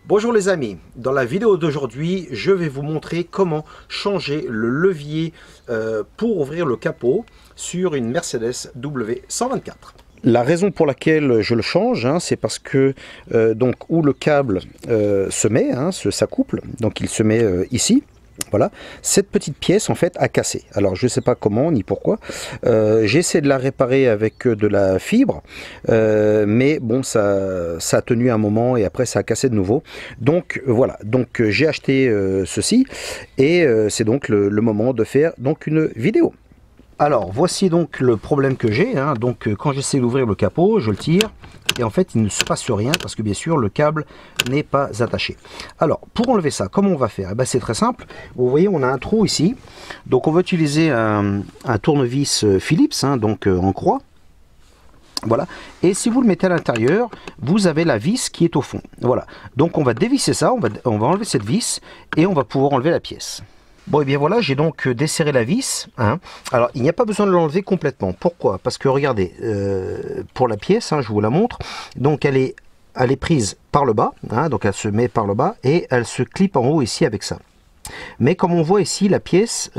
Bonjour les amis, dans la vidéo d'aujourd'hui, je vais vous montrer comment changer le levier pour ouvrir le capot sur une Mercedes W124. La raison pour laquelle je le change, c'est parce que donc où le câble se met, s'accouple, donc il se met ici. Voilà, cette petite pièce en fait a cassé. Alors je ne sais pas comment ni pourquoi. J'ai essayé de la réparer avec de la fibre, mais bon, ça a tenu un moment et après ça a cassé de nouveau. Donc voilà, donc j'ai acheté ceci et c'est donc le moment de faire donc une vidéo. Alors voici donc le problème que j'ai. Donc quand j'essaie d'ouvrir le capot, je le tire et en fait il ne se passe rien parce que bien sûr le câble n'est pas attaché. Alors pour enlever ça, comment on va faire? C'est très simple. Vous voyez, on a un trou ici, donc on va utiliser un tournevis Philips, donc en croix. Voilà, et si vous le mettez à l'intérieur, vous avez la vis qui est au fond. Voilà, donc on va dévisser ça, on va enlever cette vis et on va pouvoir enlever la pièce. Bon, et bien voilà, j'ai donc desserré la vis. Alors, il n'y a pas besoin de l'enlever complètement. Pourquoi? Parce que regardez, pour la pièce, je vous la montre. Donc, elle est prise par le bas. Donc, elle se met par le bas et elle se clip en haut ici avec ça. Mais comme on voit ici, la pièce,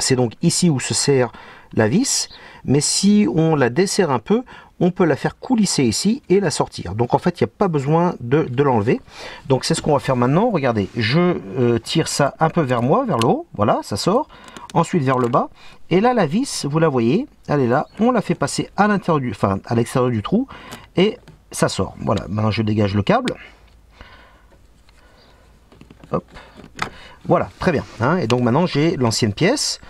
c'est donc ici où se serre la vis. Mais si on la desserre un peu, on peut la faire coulisser ici et la sortir. Donc en fait, il n'y a pas besoin de l'enlever. Donc c'est ce qu'on va faire maintenant. Regardez, je tire ça un peu vers moi, vers le haut. Voilà, ça sort. Ensuite vers le bas. Et là, la vis, vous la voyez, elle est là. On la fait passer à l'intérieur à l'extérieur du trou et ça sort. Voilà, maintenant je dégage le câble. Hop. Voilà, très bien. Et donc maintenant j'ai l'ancienne pièce,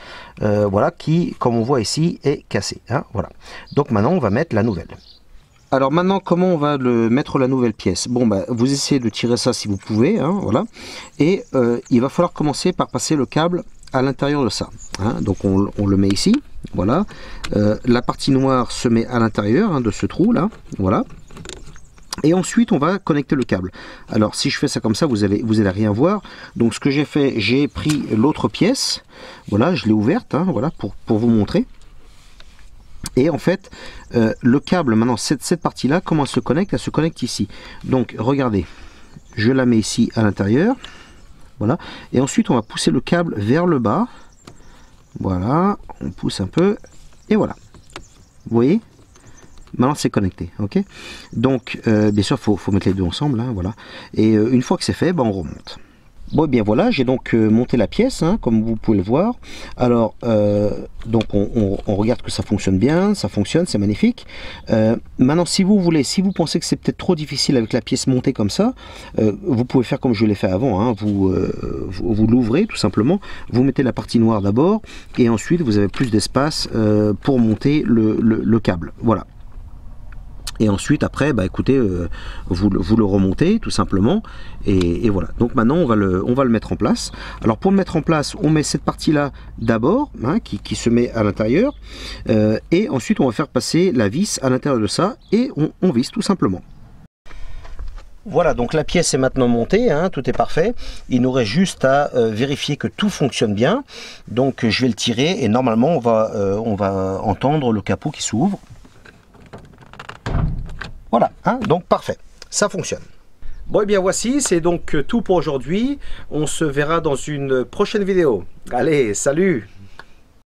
voilà, qui, comme on voit ici, est cassée. Voilà. Donc maintenant on va mettre la nouvelle. Alors maintenant, comment on va mettre la nouvelle pièce? Bon, vous essayez de tirer ça si vous pouvez, voilà. Et il va falloir commencer par passer le câble à l'intérieur de ça. Donc on le met ici, voilà. La partie noire se met à l'intérieur de ce trou là, voilà. Et ensuite on va connecter le câble. Alors si je fais ça comme ça, vous allez rien voir. Donc ce que j'ai fait, j'ai pris l'autre pièce, voilà, je l'ai ouverte, voilà, pour vous montrer. Et en fait le câble, maintenant cette partie là, comment elle se connecte? Elle se connecte ici. Donc regardez, je la mets ici à l'intérieur, voilà. Et ensuite on va pousser le câble vers le bas, voilà, on pousse un peu et voilà, vous voyez. Maintenant c'est connecté, ok. Donc bien sûr faut mettre les deux ensemble, voilà. Et une fois que c'est fait, on remonte. Bon, et bien voilà, j'ai donc monté la pièce, comme vous pouvez le voir. Alors donc on regarde que ça fonctionne bien, ça fonctionne, c'est magnifique. Maintenant si vous pensez que c'est peut-être trop difficile avec la pièce montée comme ça, vous pouvez faire comme je l'ai fait avant, vous l'ouvrez tout simplement, vous mettez la partie noire d'abord et ensuite vous avez plus d'espace pour monter le câble, voilà. Et ensuite après, écoutez, vous le remontez tout simplement et voilà. Donc maintenant on va le mettre en place. Alors pour le mettre en place, on met cette partie là d'abord, qui se met à l'intérieur, et ensuite on va faire passer la vis à l'intérieur de ça et on visse tout simplement. Voilà, donc la pièce est maintenant montée, tout est parfait. Il nous reste juste à vérifier que tout fonctionne bien. Donc je vais le tirer et normalement on va entendre le capot qui s'ouvre. Voilà, donc parfait, ça fonctionne. Bon, et bien voici, c'est donc tout pour aujourd'hui. On se verra dans une prochaine vidéo. Allez, salut!